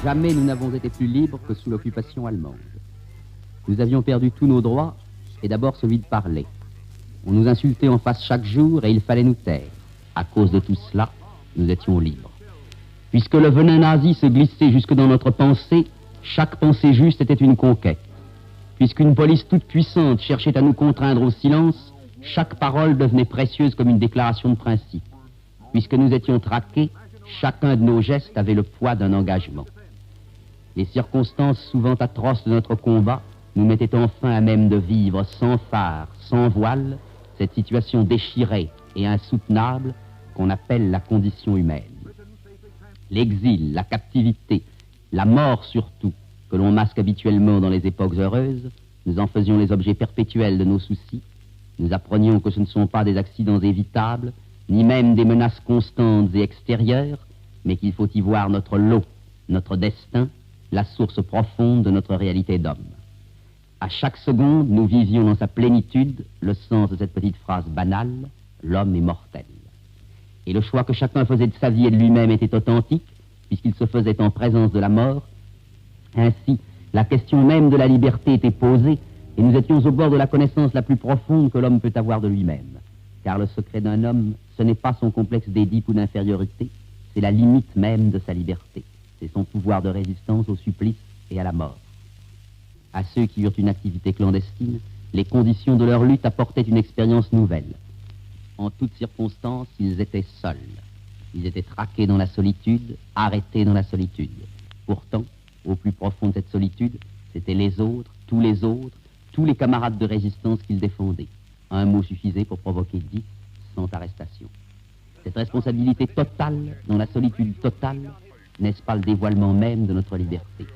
Jamais nous n'avons été plus libres que sous l'occupation allemande. Nous avions perdu tous nos droits, et d'abord celui de parler. On nous insultait en face chaque jour et il fallait nous taire. À cause de tout cela, nous étions libres. Puisque le venin nazi se glissait jusque dans notre pensée, chaque pensée juste était une conquête. Puisqu'une police toute puissante cherchait à nous contraindre au silence, chaque parole devenait précieuse comme une déclaration de principe. Puisque nous étions traqués, chacun de nos gestes avait le poids d'un engagement. Les circonstances souvent atroces de notre combat nous mettaient enfin à même de vivre sans phare, sans voile, cette situation déchirée et insoutenable qu'on appelle la condition humaine. L'exil, la captivité, la mort surtout, que l'on masque habituellement dans les époques heureuses, nous en faisions les objets perpétuels de nos soucis. Nous apprenions que ce ne sont pas des accidents évitables, ni même des menaces constantes et extérieures, mais qu'il faut y voir notre lot, notre destin, la source profonde de notre réalité d'homme. À chaque seconde, nous vivions dans sa plénitude le sens de cette petite phrase banale, l'homme est mortel. Et le choix que chacun faisait de sa vie et de lui-même était authentique, puisqu'il se faisait en présence de la mort. Ainsi, la question même de la liberté était posée, et nous étions au bord de la connaissance la plus profonde que l'homme peut avoir de lui-même. Car le secret d'un homme, ce n'est pas son complexe d'édipe ou d'infériorité, c'est la limite même de sa liberté. C'est son pouvoir de résistance au supplice et à la mort. À ceux qui eurent une activité clandestine, les conditions de leur lutte apportaient une expérience nouvelle. En toutes circonstances, ils étaient seuls. Ils étaient traqués dans la solitude, arrêtés dans la solitude. Pourtant, au plus profond de cette solitude, c'étaient les autres, tous les camarades de résistance qu'ils défendaient. Un mot suffisait pour provoquer 10 sans arrestation. Cette responsabilité totale, dans la solitude totale, n'est-ce pas le dévoilement même de notre liberté ?